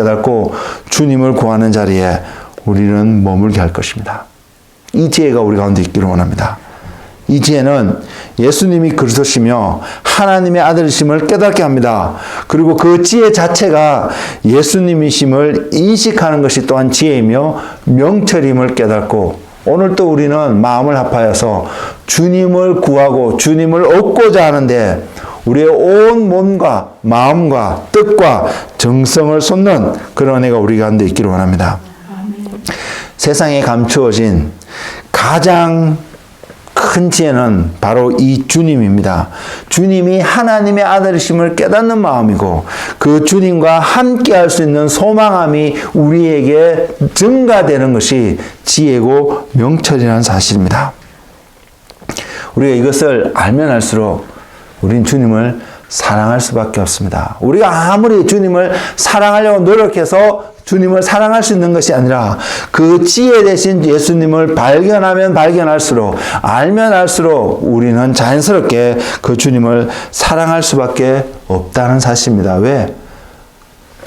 깨닫고 주님을 구하는 자리에 우리는 머물게 할 것입니다. 이 지혜가 우리 가운데 있기를 원합니다. 이 지혜는 예수님이 그리스도시며 하나님의 아들이심을 깨닫게 합니다. 그리고 그 지혜 자체가 예수님이심을 인식하는 것이 또한 지혜이며 명철임을 깨닫고 오늘 또 우리는 마음을 합하여서 주님을 구하고 주님을 얻고자 하는데 우리의 온 몸과 마음과 뜻과 정성을 쏟는 그런 은혜가 우리 가운데 있기를 원합니다. 세상에 감추어진 가장 큰 지혜는 바로 이 주님입니다. 주님이 하나님의 아들이심을 깨닫는 마음이고 그 주님과 함께 할 수 있는 소망함이 우리에게 증가되는 것이 지혜고 명철이라는 사실입니다. 우리가 이것을 알면 알수록 우린 주님을 사랑할 수밖에 없습니다. 우리가 아무리 주님을 사랑하려고 노력해서 주님을 사랑할 수 있는 것이 아니라 그 지혜 대신 예수님을 발견하면 발견할수록 알면 알수록 우리는 자연스럽게 그 주님을 사랑할 수밖에 없다는 사실입니다. 왜?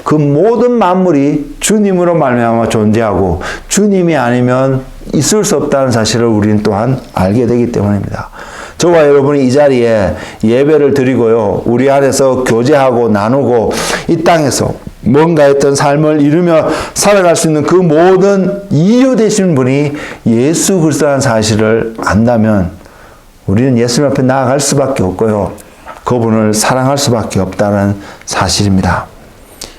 그 모든 만물이 주님으로 말미암아 존재하고 주님이 아니면 있을 수 없다는 사실을 우리는 또한 알게 되기 때문입니다. 저와 여러분이 이 자리에 예배를 드리고요. 우리 안에서 교제하고 나누고 이 땅에서 뭔가 했던 삶을 이루며 살아갈 수 있는 그 모든 이유 되신 분이 예수 그리스도라는 사실을 안다면 우리는 예수님 앞에 나아갈 수밖에 없고요. 그분을 사랑할 수밖에 없다는 사실입니다.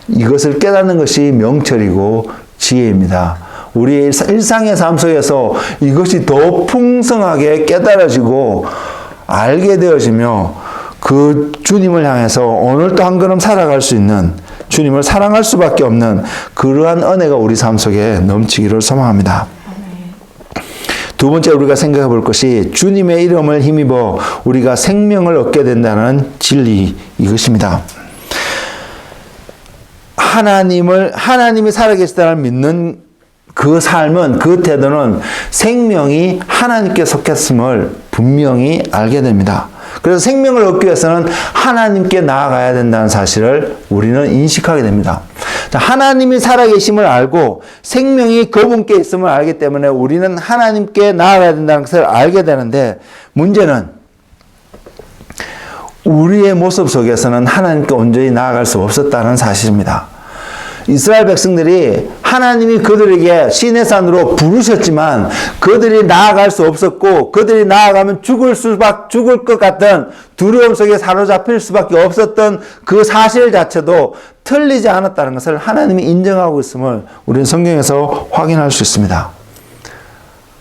이것을 깨닫는 것이 명철이고 지혜입니다. 우리의 일상의 삶 속에서 이것이 더 풍성하게 깨달아지고 알게 되어지며 그 주님을 향해서 오늘도 한 걸음 살아갈 수 있는 주님을 사랑할 수밖에 없는 그러한 은혜가 우리 삶 속에 넘치기를 소망합니다. 두 번째 우리가 생각해 볼 것이 주님의 이름을 힘입어 우리가 생명을 얻게 된다는 진리 이것입니다. 하나님이 살아계시다는 믿는 그 삶은, 그 태도는 생명이 하나님께 속했음을 분명히 알게 됩니다. 그래서 생명을 얻기 위해서는 하나님께 나아가야 된다는 사실을 우리는 인식하게 됩니다. 하나님이 살아계심을 알고 생명이 그분께 있음을 알기 때문에 우리는 하나님께 나아가야 된다는 것을 알게 되는데 문제는 우리의 모습 속에서는 하나님께 온전히 나아갈 수 없었다는 사실입니다. 이스라엘 백성들이 하나님이 그들에게 시내산으로 부르셨지만 그들이 나아갈 수 없었고 그들이 나아가면 죽을 것 같던 두려움 속에 사로잡힐 수밖에 없었던 그 사실 자체도 틀리지 않았다는 것을 하나님이 인정하고 있음을 우리는 성경에서 확인할 수 있습니다.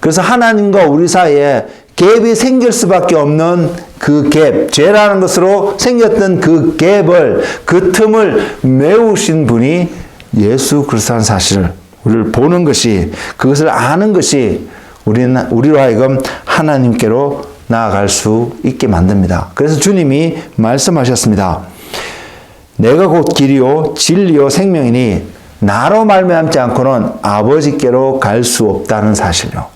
그래서 하나님과 우리 사이에 갭이 생길 수밖에 없는 그 갭, 죄라는 것으로 생겼던 그 갭을, 그 틈을 메우신 분이 예수 그리스도라는 사실을 우리를 보는 것이, 그것을 아는 것이 우리로 하여금 하나님께로 나아갈 수 있게 만듭니다. 그래서 주님이 말씀하셨습니다. 내가 곧 길이요 진리요 생명이니 나로 말미암지 않고는 아버지께로 갈 수 없다는 사실요.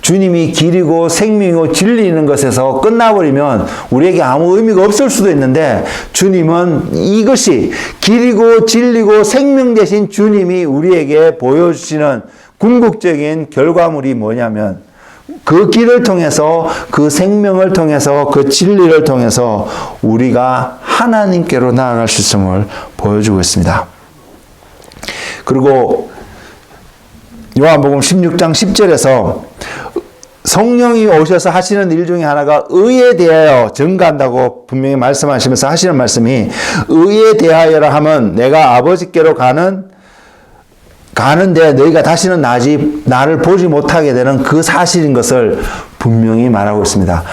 주님이 길이고 생명이고 진리인 것에서 끝나버리면 우리에게 아무 의미가 없을 수도 있는데 주님은 이것이 길이고 진리고 생명 되신 주님이 우리에게 보여주시는 궁극적인 결과물이 뭐냐면 그 길을 통해서 그 생명을 통해서 그 진리를 통해서 우리가 하나님께로 나아갈 수 있음을 보여주고 있습니다. 그리고 요한복음 16장 10절에서 성령이 오셔서 하시는 일 중에 하나가 의에 대하여 증거한다고 분명히 말씀하시면서 하시는 말씀이 의에 대하여라 하면 내가 아버지께로 가는데 너희가 다시는 나를 보지 못하게 되는 그 사실인 것을 분명히 말하고 있습니다.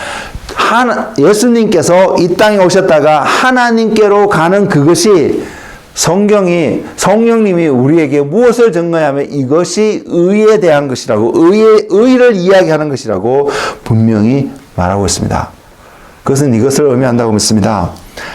예수님께서 이 땅에 오셨다가 하나님께로 가는 그것이 성령님이 우리에게 무엇을 증거하면 이것이 의에 대한 것이라고, 의를 이야기하는 것이라고 분명히 말하고 있습니다. 그것은 이것을 의미한다고 믿습니다.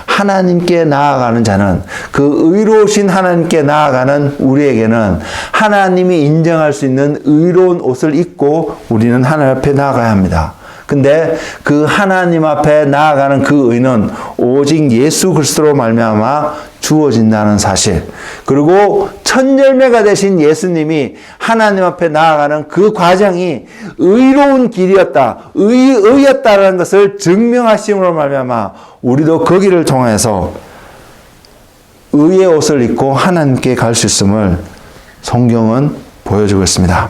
하나님께 나아가는 자는, 그 의로우신 하나님께 나아가는 우리에게는 하나님이 인정할 수 있는 의로운 옷을 입고 우리는 하나님 앞에 나아가야 합니다. 근데 그 하나님 앞에 나아가는 그 의는 오직 예수 그리스도로 말미암아 주어진다는 사실, 그리고 첫 열매가 되신 예수님이 하나님 앞에 나아가는 그 과정이 의로운 길이었다, 의였다라는 것을 증명하심으로 말미암아 우리도 그 길을 통해서 의의 옷을 입고 하나님께 갈 수 있음을 성경은 보여주고 있습니다.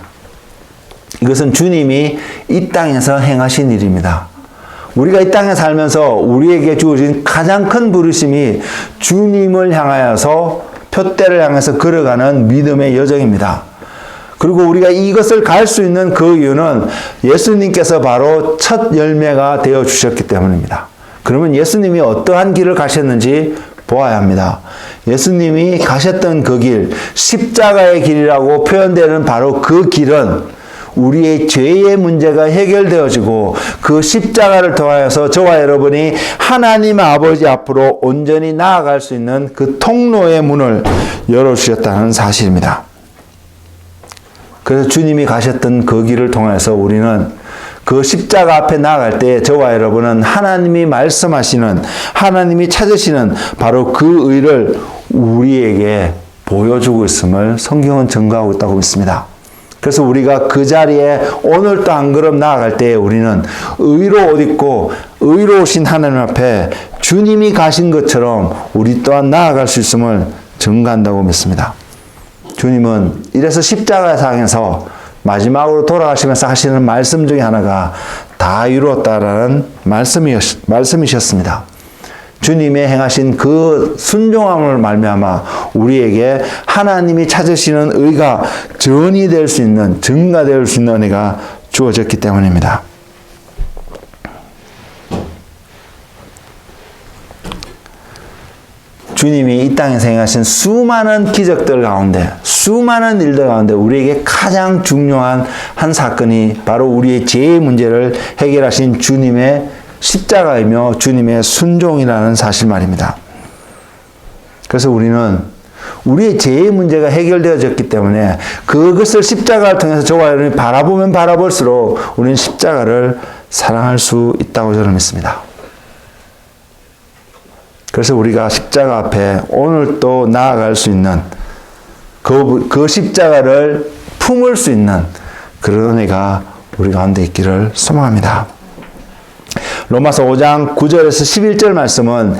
이것은 주님이 이 땅에서 행하신 일입니다. 우리가 이 땅에 살면서 우리에게 주어진 가장 큰 부르심이 주님을 향하여서 표대를 향해서 걸어가는 믿음의 여정입니다. 그리고 우리가 이것을 갈 수 있는 그 이유는 예수님께서 바로 첫 열매가 되어 주셨기 때문입니다. 그러면 예수님이 어떠한 길을 가셨는지 보아야 합니다. 예수님이 가셨던 그 길, 십자가의 길이라고 표현되는 바로 그 길은 우리의 죄의 문제가 해결되어지고 그 십자가를 통하여서 저와 여러분이 하나님 아버지 앞으로 온전히 나아갈 수 있는 그 통로의 문을 열어주셨다는 사실입니다. 그래서 주님이 가셨던 그 길을 통해서 우리는 그 십자가 앞에 나아갈 때 저와 여러분은 하나님이 말씀하시는, 하나님이 찾으시는 바로 그 의를 우리에게 보여주고 있음을 성경은 증거하고 있다고 믿습니다. 그래서 우리가 그 자리에 오늘 또 한 걸음 나아갈 때 우리는 의로 옷 입고 의로우신 하나님 앞에 주님이 가신 것처럼 우리 또한 나아갈 수 있음을 증거한다고 믿습니다. 주님은 이래서 십자가상에서 마지막으로 돌아가시면서 하시는 말씀 중에 하나가 다 이루었다라는 말씀이셨습니다. 주님의 행하신 그 순종함을 말미암아 우리에게 하나님이 찾으시는 의가 전이 될 수 있는, 증가될 수 있는 은혜가 주어졌기 때문입니다. 주님이 이 땅에서 행하신 수많은 기적들 가운데, 수많은 일들 가운데 우리에게 가장 중요한 한 사건이 바로 우리의 죄의 문제를 해결하신 주님의 십자가이며 주님의 순종이라는 사실 말입니다. 그래서 우리는 우리의 죄의 문제가 해결되어졌기 때문에 그것을 십자가를 통해서 저와 여러분이 바라보면 바라볼수록 우리는 십자가를 사랑할 수 있다고 저는 믿습니다. 그래서 우리가 십자가 앞에 오늘 또 나아갈 수 있는 그 십자가를 품을 수 있는 그런 은혜가 우리 가운데 있기를 소망합니다. 로마서 5장 9절에서 11절 말씀은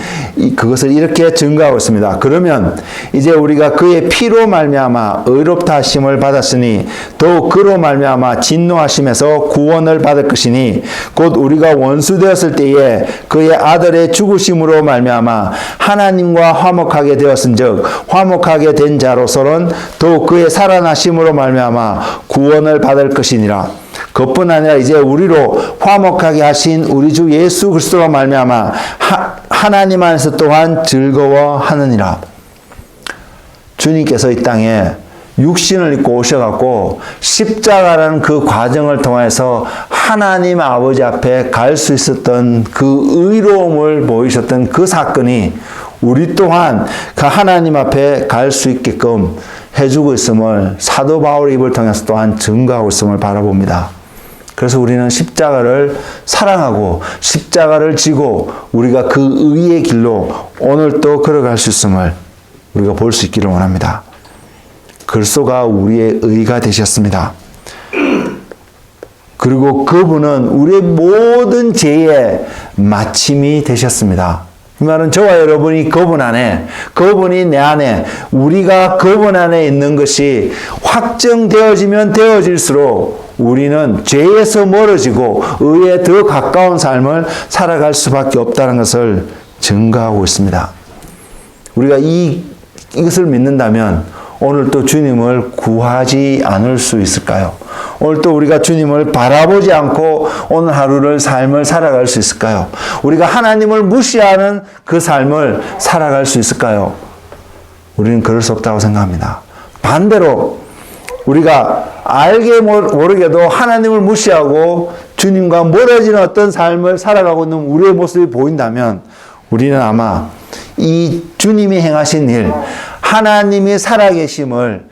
그것을 이렇게 증거하고 있습니다. 그러면 이제 우리가 그의 피로 말미암아 의롭다 하심을 받았으니 또 그로 말미암아 진노하심에서 구원을 받을 것이니 곧 우리가 원수 되었을 때에 그의 아들의 죽으심으로 말미암아 하나님과 화목하게 되었은즉 화목하게 된 자로서는 또 그의 살아나심으로 말미암아 구원을 받을 것이니라. 그뿐 아니라 이제 우리로 화목하게 하신 우리 주 예수 그리스도로 말미암아 하나님 안에서 또한 즐거워하느니라. 주님께서 이 땅에 육신을 입고 오셔갖고 십자가라는 그 과정을 통해서 하나님 아버지 앞에 갈 수 있었던 그 의로움을 보이셨던 그 사건이 우리 또한 그 하나님 앞에 갈 수 있게끔 해주고 있음을 사도 바울의 입을 통해서 또한 증거하고 있음을 바라봅니다. 그래서 우리는 십자가를 사랑하고 십자가를 지고 우리가 그 의의 길로 오늘 또 걸어갈 수 있음을 우리가 볼 수 있기를 원합니다. 그리스도가 우리의 의가 되셨습니다. 그리고 그분은 우리의 모든 죄의 마침이 되셨습니다. 이 말은 저와 여러분이 그분 안에, 그분이 내 안에, 우리가 그분 안에 있는 것이 확정되어지면 되어질수록 우리는 죄에서 멀어지고 의에 더 가까운 삶을 살아갈 수밖에 없다는 것을 증거하고 있습니다. 우리가 이것을 믿는다면 오늘 또 주님을 구하지 않을 수 있을까요? 오늘 또 우리가 주님을 바라보지 않고 오늘 하루를 삶을 살아갈 수 있을까요? 우리가 하나님을 무시하는 그 삶을 살아갈 수 있을까요? 우리는 그럴 수 없다고 생각합니다. 반대로 우리가 알게 모르게도 하나님을 무시하고 주님과 멀어지는 어떤 삶을 살아가고 있는 우리의 모습이 보인다면 우리는 아마 이 주님이 행하신 일, 하나님이 살아계심을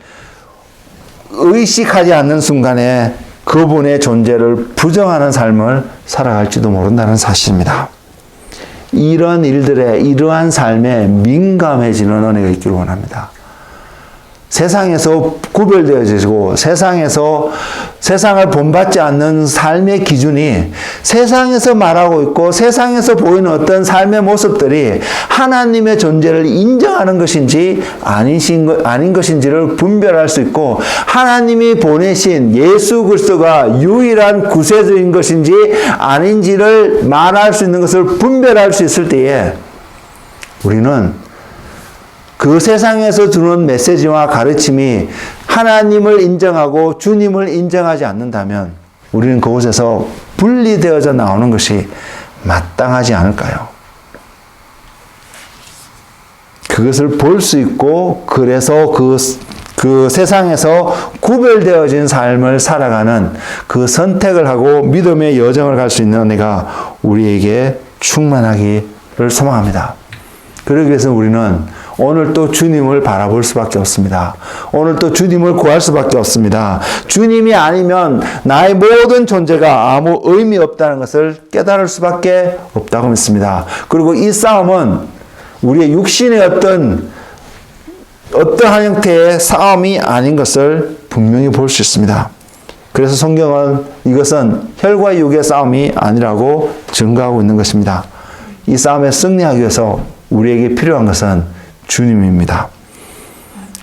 의식하지 않는 순간에 그분의 존재를 부정하는 삶을 살아갈지도 모른다는 사실입니다. 이런 일들에, 이러한 삶에 민감해지는 은혜가 있기를 원합니다. 세상에서 구별되어지고 세상을 본받지 않는 삶의 기준이 세상에서 말하고 있고 세상에서 보이는 어떤 삶의 모습들이 하나님의 존재를 인정하는 것인지 아닌 것인지를 분별할 수 있고, 하나님이 보내신 예수 그리스도가 유일한 구세주인 것인지 아닌지를 말할 수 있는 것을 분별할 수 있을 때에 우리는 그 세상에서 주는 메시지와 가르침이 하나님을 인정하고 주님을 인정하지 않는다면 우리는 그곳에서 분리되어져 나오는 것이 마땅하지 않을까요? 그것을 볼 수 있고, 그래서 그 세상에서 구별되어진 삶을 살아가는 그 선택을 하고 믿음의 여정을 갈 수 있는 은혜가 우리에게 충만하기를 소망합니다. 그러기 위해서 우리는 오늘 또 주님을 바라볼 수밖에 없습니다. 오늘 또 주님을 구할 수밖에 없습니다. 주님이 아니면 나의 모든 존재가 아무 의미 없다는 것을 깨달을 수밖에 없다고 믿습니다. 그리고 이 싸움은 우리의 육신의 어떠한 형태의 싸움이 아닌 것을 분명히 볼 수 있습니다. 그래서 성경은 이것은 혈과 육의 싸움이 아니라고 증거하고 있는 것입니다. 이 싸움에 승리하기 위해서 우리에게 필요한 것은 주님입니다.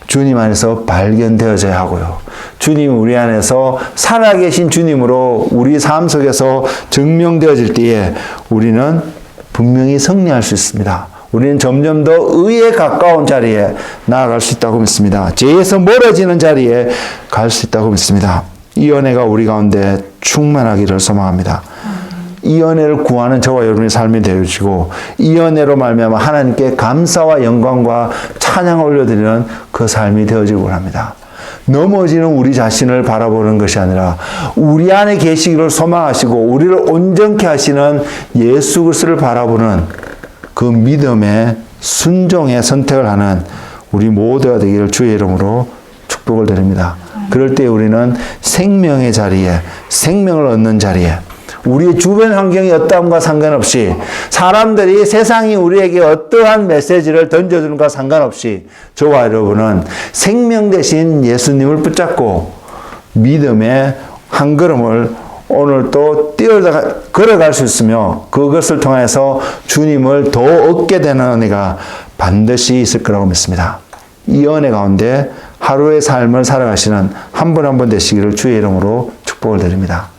주님 안에서 발견되어져야 하고요. 주님 우리 안에서 살아계신 주님으로 우리 삶 속에서 증명되어질 때에 우리는 분명히 승리할 수 있습니다. 우리는 점점 더 의에 가까운 자리에 나아갈 수 있다고 믿습니다. 죄에서 멀어지는 자리에 갈 수 있다고 믿습니다. 이 은혜가 우리 가운데 충만하기를 소망합니다. 이 은혜를 구하는 저와 여러분의 삶이 되어지고, 이 은혜로 말미암아 하나님께 감사와 영광과 찬양을 올려드리는 그 삶이 되어지길 원합니다. 넘어지는 우리 자신을 바라보는 것이 아니라 우리 안에 계시기를 소망하시고 우리를 온전케 하시는 예수 그리스도를 바라보는 그 믿음의 순종의 선택을 하는 우리 모두가 되기를 주의 이름으로 축복을 드립니다. 그럴 때 우리는 생명의 자리에, 생명을 얻는 자리에, 우리의 주변 환경이 어떠함과 상관없이, 사람들이 세상이 우리에게 어떠한 메시지를 던져주는가 상관없이 저와 여러분은 생명 대신 예수님을 붙잡고 믿음의 한 걸음을 오늘 또 걸어갈 수 있으며, 그것을 통해서 주님을 더 얻게 되는 은혜가 반드시 있을 거라고 믿습니다. 이 은혜 가운데 하루의 삶을 살아가시는 한 분 한 분 되시기를 주의 이름으로 축복을 드립니다.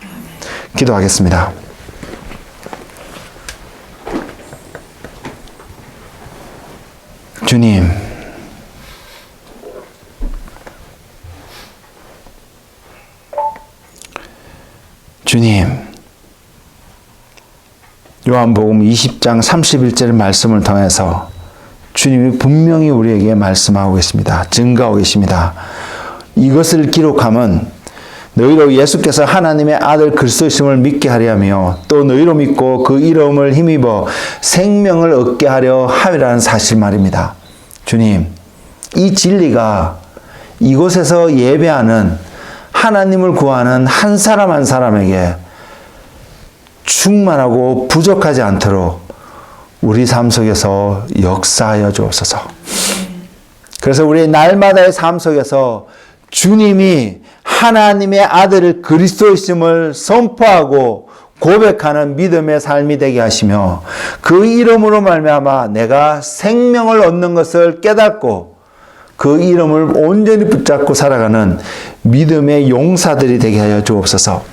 기도하겠습니다. 주님, 요한복음 20장 31절 말씀을 통해서 주님이 분명히 우리에게 말씀하고 계십니다. 증거하고 계십니다. 이것을 기록함은 너희로 예수께서 하나님의 아들 그리스도이심을 믿게 하려 하며 또 너희로 믿고 그 이름을 힘입어 생명을 얻게 하려 함이라는 사실 말입니다. 주님, 이 진리가 이곳에서 예배하는, 하나님을 구하는 한 사람 한 사람에게 충만하고 부족하지 않도록 우리 삶 속에서 역사하여 주옵소서. 그래서 우리 날마다의 삶 속에서 주님이 하나님의 아들 그리스도이심을 선포하고 고백하는 믿음의 삶이 되게 하시며, 그 이름으로 말미암아 내가 생명을 얻는 것을 깨닫고 그 이름을 온전히 붙잡고 살아가는 믿음의 용사들이 되게 하여 주옵소서.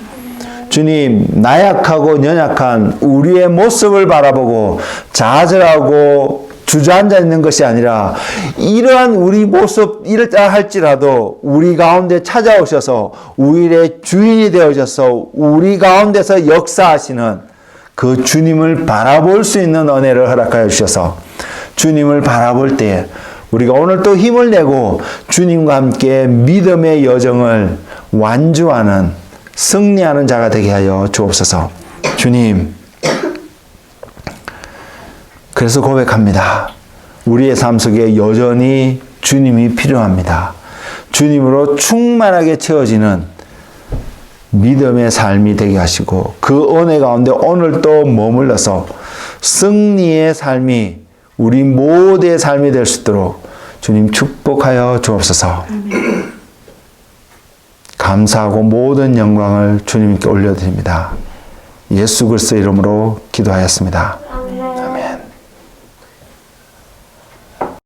주님, 나약하고 연약한 우리의 모습을 바라보고 좌절하고 주저앉아 있는 것이 아니라, 이러한 우리 모습 이렇다 할지라도 우리 가운데 찾아오셔서 우리의 주인이 되어셔서 우리 가운데서 역사하시는 그 주님을 바라볼 수 있는 은혜를 허락하여 주셔서, 주님을 바라볼 때 우리가 오늘 또 힘을 내고 주님과 함께 믿음의 여정을 완주하는, 승리하는 자가 되게 하여 주옵소서. 주님, 그래서 고백합니다. 우리의 삶 속에 여전히 주님이 필요합니다. 주님으로 충만하게 채워지는 믿음의 삶이 되게 하시고, 그 은혜 가운데 오늘 또 머물러서 승리의 삶이 우리 모두의 삶이 될 수 있도록 주님 축복하여 주옵소서. 감사하고 모든 영광을 주님께 올려드립니다. 예수 그리스도의 이름으로 기도하였습니다.